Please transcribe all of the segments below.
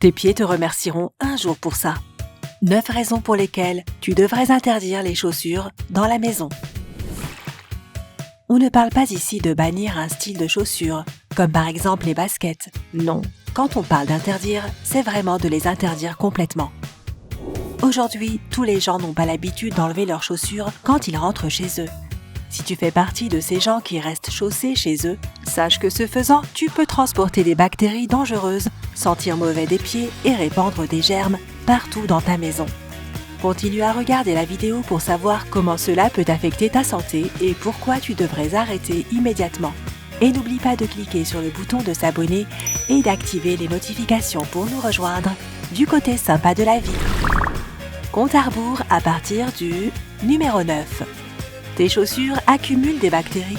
Tes pieds te remercieront un jour pour ça. 9 raisons pour lesquelles tu devrais interdire les chaussures dans la maison. On ne parle pas ici de bannir un style de chaussures, comme par exemple les baskets. Non, quand on parle d'interdire, c'est vraiment de les interdire complètement. Aujourd'hui, tous les gens n'ont pas l'habitude d'enlever leurs chaussures quand ils rentrent chez eux. Si tu fais partie de ces gens qui restent chaussés chez eux, sache que ce faisant, tu peux transporter des bactéries dangereuses, sentir mauvais des pieds et répandre des germes partout dans ta maison. Continue à regarder la vidéo pour savoir comment cela peut affecter ta santé et pourquoi tu devrais arrêter immédiatement. Et n'oublie pas de cliquer sur le bouton de s'abonner et d'activer les notifications pour nous rejoindre du côté sympa de la vie. Compte à rebours à partir du numéro 9. Tes chaussures accumulent des bactéries.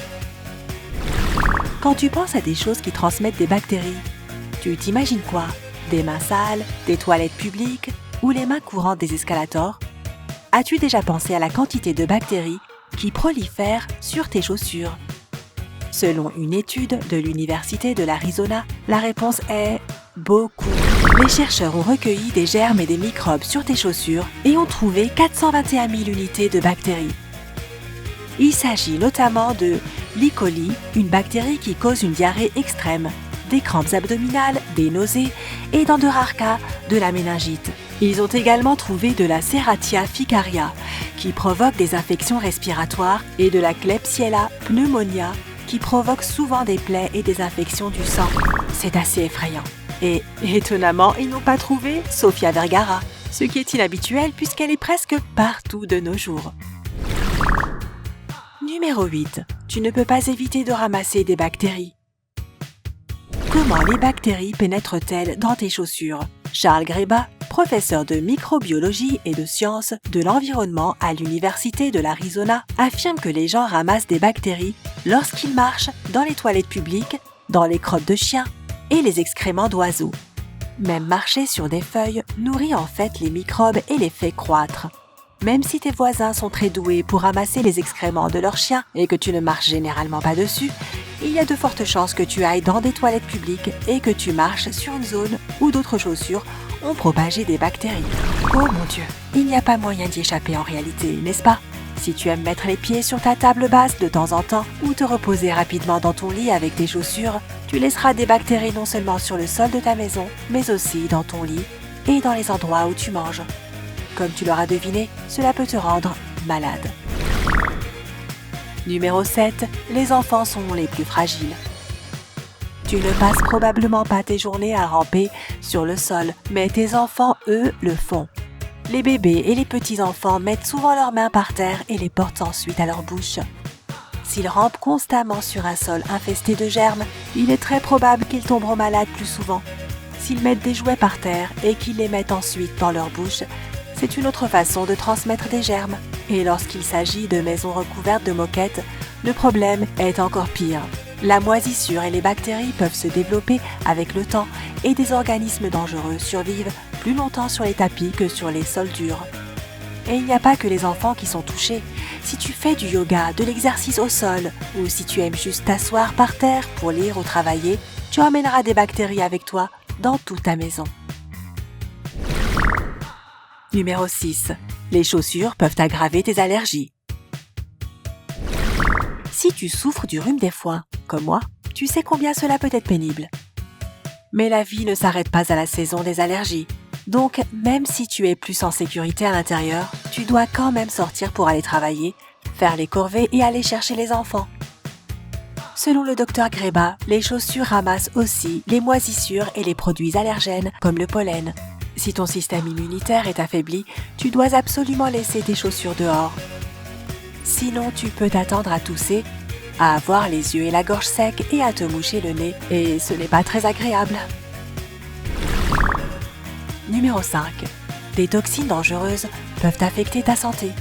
Quand tu penses à des choses qui transmettent des bactéries, tu t'imagines quoi? Des mains sales, des toilettes publiques ou les mains courantes des escalators? As-tu déjà pensé à la quantité de bactéries qui prolifèrent sur tes chaussures? Selon une étude de l'Université de l'Arizona, la réponse est beaucoup. Les chercheurs ont recueilli des germes et des microbes sur tes chaussures et ont trouvé 421 000 unités de bactéries. Il s'agit notamment de l'E. coli, une bactérie qui cause une diarrhée extrême, des crampes abdominales, des nausées et dans de rares cas, de la méningite. Ils ont également trouvé de la Serratia ficaria, qui provoque des infections respiratoires, et de la Klebsiella pneumonia, qui provoque souvent des plaies et des infections du sang. C'est assez effrayant. Et étonnamment, ils n'ont pas trouvé Sophia vergara, ce qui est inhabituel puisqu'elle est presque partout de nos jours. Numéro 8. Tu ne peux pas éviter de ramasser des bactéries. Comment les bactéries pénètrent-elles dans tes chaussures? Charles Greba, professeur de microbiologie et de sciences de l'environnement à l'Université de l'Arizona, affirme que les gens ramassent des bactéries lorsqu'ils marchent dans les toilettes publiques, dans les crottes de chiens et les excréments d'oiseaux. Même marcher sur des feuilles nourrit en fait les microbes et les fait croître. Même si tes voisins sont très doués pour ramasser les excréments de leurs chiens et que tu ne marches généralement pas dessus, il y a de fortes chances que tu ailles dans des toilettes publiques et que tu marches sur une zone où d'autres chaussures ont propagé des bactéries. Oh mon Dieu, il n'y a pas moyen d'y échapper en réalité, n'est-ce pas? Si tu aimes mettre les pieds sur ta table basse de temps en temps ou te reposer rapidement dans ton lit avec tes chaussures, tu laisseras des bactéries non seulement sur le sol de ta maison, mais aussi dans ton lit et dans les endroits où tu manges. Comme tu l'auras deviné, cela peut te rendre malade. Numéro 7. Les enfants sont les plus fragiles. Tu ne passes probablement pas tes journées à ramper sur le sol, mais tes enfants, eux, le font. Les bébés et les petits-enfants mettent souvent leurs mains par terre et les portent ensuite à leur bouche. S'ils rampent constamment sur un sol infesté de germes, il est très probable qu'ils tomberont malades plus souvent. S'ils mettent des jouets par terre et qu'ils les mettent ensuite dans leur bouche, c'est une autre façon de transmettre des germes. Et lorsqu'il s'agit de maisons recouvertes de moquettes, le problème est encore pire. La moisissure et les bactéries peuvent se développer avec le temps et des organismes dangereux survivent plus longtemps sur les tapis que sur les sols durs. Et il n'y a pas que les enfants qui sont touchés. Si tu fais du yoga, de l'exercice au sol, ou si tu aimes juste t'asseoir par terre pour lire ou travailler, tu emmèneras des bactéries avec toi dans toute ta maison. Numéro 6. Les chaussures peuvent aggraver tes allergies. Si tu souffres du rhume des foins, comme moi, tu sais combien cela peut être pénible. Mais la vie ne s'arrête pas à la saison des allergies. Donc, même si tu es plus en sécurité à l'intérieur, tu dois quand même sortir pour aller travailler, faire les corvées et aller chercher les enfants. Selon le docteur Greba, les chaussures ramassent aussi les moisissures et les produits allergènes comme le pollen. Si ton système immunitaire est affaibli, tu dois absolument laisser tes chaussures dehors. Sinon, tu peux t'attendre à tousser, à avoir les yeux et la gorge secs et à te moucher le nez, et ce n'est pas très agréable. Numéro 5. Des toxines dangereuses peuvent affecter ta santé.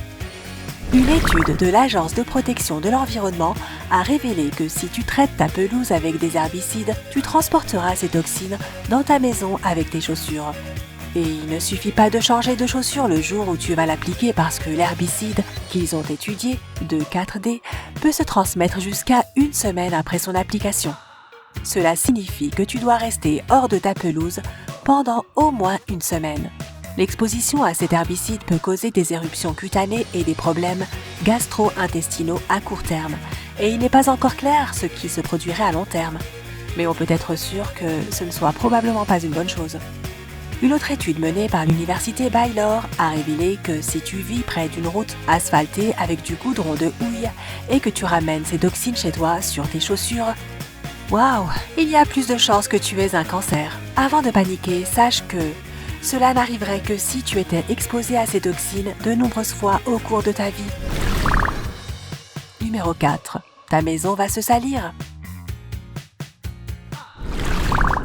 Une étude de l'Agence de protection de l'environnement a révélé que si tu traites ta pelouse avec des herbicides, tu transporteras ces toxines dans ta maison avec tes chaussures. Et il ne suffit pas de changer de chaussures le jour où tu vas l'appliquer parce que l'herbicide qu'ils ont étudié, de 4D, peut se transmettre jusqu'à 1 semaine après son application. Cela signifie que tu dois rester hors de ta pelouse pendant au moins une semaine. L'exposition à cet herbicide peut causer des éruptions cutanées et des problèmes gastro-intestinaux à court terme, et il n'est pas encore clair ce qui se produirait à long terme. Mais on peut être sûr que ce ne soit probablement pas une bonne chose. Une autre étude menée par l'université Baylor a révélé que si tu vis près d'une route asphaltée avec du goudron de houille et que tu ramènes ces toxines chez toi sur tes chaussures, waouh, il y a plus de chances que tu aies un cancer. Avant de paniquer, sache que cela n'arriverait que si tu étais exposé à ces toxines de nombreuses fois au cours de ta vie. Numéro 4. Ta maison va se salir.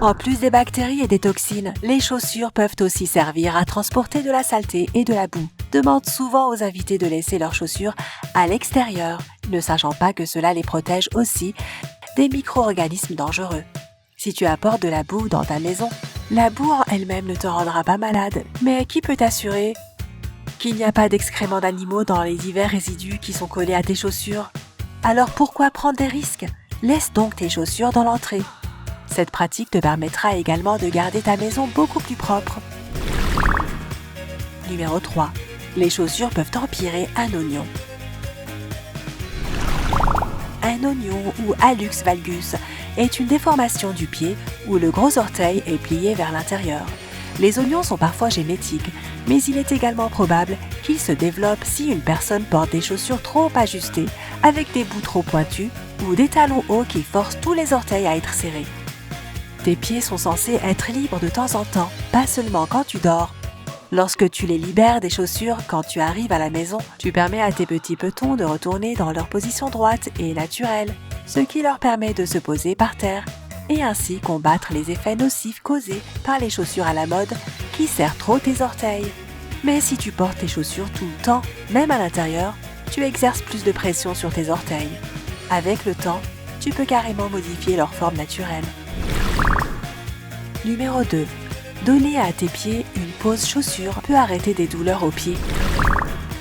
En plus des bactéries et des toxines, les chaussures peuvent aussi servir à transporter de la saleté et de la boue. Demande souvent aux invités de laisser leurs chaussures à l'extérieur, ne sachant pas que cela les protège aussi des micro-organismes dangereux. Si tu apportes de la boue dans ta maison, la boue en elle-même ne te rendra pas malade, mais qui peut t'assurer qu'il n'y a pas d'excréments d'animaux dans les divers résidus qui sont collés à tes chaussures? Alors pourquoi prendre des risques? Laisse donc tes chaussures dans l'entrée. Cette pratique te permettra également de garder ta maison beaucoup plus propre. Numéro 3. Les chaussures peuvent empirer un oignon. Un oignon ou hallux valgus est une déformation du pied où le gros orteil est plié vers l'intérieur. Les oignons sont parfois génétiques, mais il est également probable qu'ils se développent si une personne porte des chaussures trop ajustées, avec des bouts trop pointus ou des talons hauts qui forcent tous les orteils à être serrés. Tes pieds sont censés être libres de temps en temps, pas seulement quand tu dors. Lorsque tu les libères des chaussures quand tu arrives à la maison, tu permets à tes petits petons de retourner dans leur position droite et naturelle, ce qui leur permet de se poser par terre et ainsi combattre les effets nocifs causés par les chaussures à la mode qui serrent trop tes orteils. Mais si tu portes tes chaussures tout le temps, même à l'intérieur, tu exerces plus de pression sur tes orteils. Avec le temps, tu peux carrément modifier leur forme naturelle. Numéro 2. Donner à tes pieds une pause chaussure peut arrêter des douleurs aux pieds.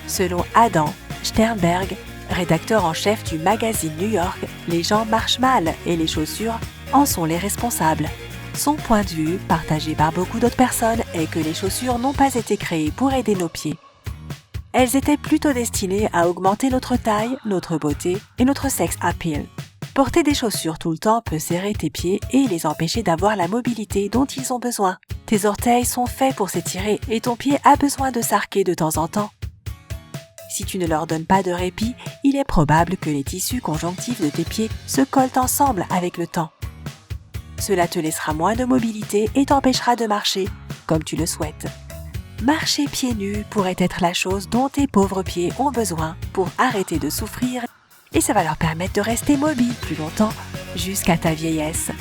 Selon Adam Sternberg, rédacteur en chef du magazine New York, les jambes marchent mal et les chaussures en sont les responsables. Son point de vue, partagé par beaucoup d'autres personnes, est que les chaussures n'ont pas été créées pour aider nos pieds. Elles étaient plutôt destinées à augmenter notre taille, notre beauté et notre sex appeal. Porter des chaussures tout le temps peut serrer tes pieds et les empêcher d'avoir la mobilité dont ils ont besoin. Tes orteils sont faits pour s'étirer et ton pied a besoin de s'arquer de temps en temps. Si tu ne leur donnes pas de répit, il est probable que les tissus conjonctifs de tes pieds se collent ensemble avec le temps. Cela te laissera moins de mobilité et t'empêchera de marcher comme tu le souhaites. Marcher pieds nus pourrait être la chose dont tes pauvres pieds ont besoin pour arrêter de souffrir et ça va leur permettre de rester mobiles plus longtemps jusqu'à ta vieillesse.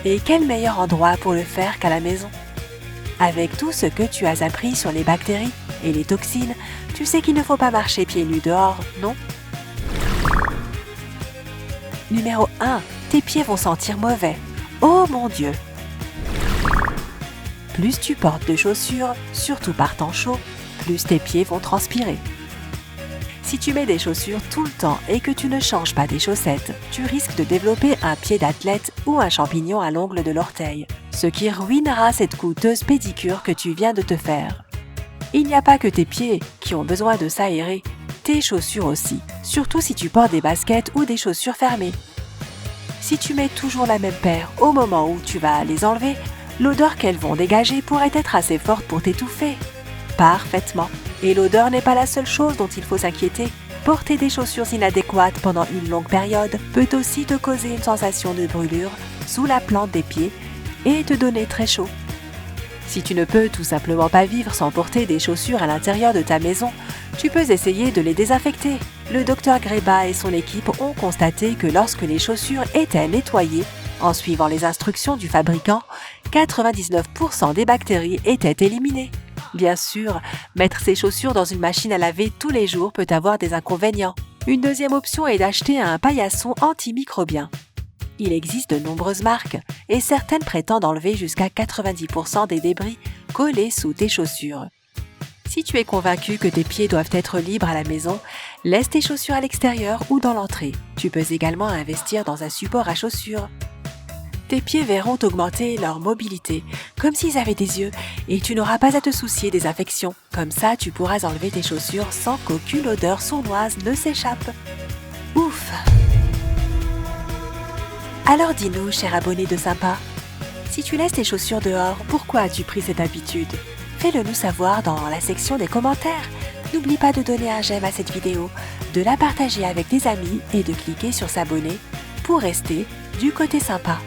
Et quel meilleur endroit pour le faire qu'à la maison? Avec tout ce que tu as appris sur les bactéries et les toxines, tu sais qu'il ne faut pas marcher pieds nus dehors, non? Numéro 1. Tes pieds vont sentir mauvais. Oh mon Dieu! Plus tu portes de chaussures, surtout par temps chaud, plus tes pieds vont transpirer. Si tu mets des chaussures tout le temps et que tu ne changes pas tes chaussettes, tu risques de développer un pied d'athlète ou un champignon à l'ongle de l'orteil, ce qui ruinera cette coûteuse pédicure que tu viens de te faire. Il n'y a pas que tes pieds qui ont besoin de s'aérer, tes chaussures aussi, surtout si tu portes des baskets ou des chaussures fermées. Si tu mets toujours la même paire au moment où tu vas les enlever, l'odeur qu'elles vont dégager pourrait être assez forte pour t'étouffer. Parfaitement. Et l'odeur n'est pas la seule chose dont il faut s'inquiéter. Porter des chaussures inadéquates pendant une longue période peut aussi te causer une sensation de brûlure sous la plante des pieds et te donner très chaud. Si tu ne peux tout simplement pas vivre sans porter des chaussures à l'intérieur de ta maison, tu peux essayer de les désinfecter. Le Dr Greba et son équipe ont constaté que lorsque les chaussures étaient nettoyées, en suivant les instructions du fabricant, 99% des bactéries étaient éliminées. Bien sûr, mettre ses chaussures dans une machine à laver tous les jours peut avoir des inconvénients. Une deuxième option est d'acheter un paillasson antimicrobien. Il existe de nombreuses marques et certaines prétendent enlever jusqu'à 90% des débris collés sous tes chaussures. Si tu es convaincu que tes pieds doivent être libres à la maison, laisse tes chaussures à l'extérieur ou dans l'entrée. Tu peux également investir dans un support à chaussures. Tes pieds verront augmenter leur mobilité, comme s'ils avaient des yeux, et tu n'auras pas à te soucier des infections. Comme ça, tu pourras enlever tes chaussures sans qu'aucune odeur sournoise ne s'échappe. Ouf! Alors dis-nous, cher abonné de Sympa, si tu laisses tes chaussures dehors, pourquoi as-tu pris cette habitude? Fais-le nous savoir dans la section des commentaires. N'oublie pas de donner un j'aime à cette vidéo, de la partager avec tes amis et de cliquer sur s'abonner pour rester du côté sympa.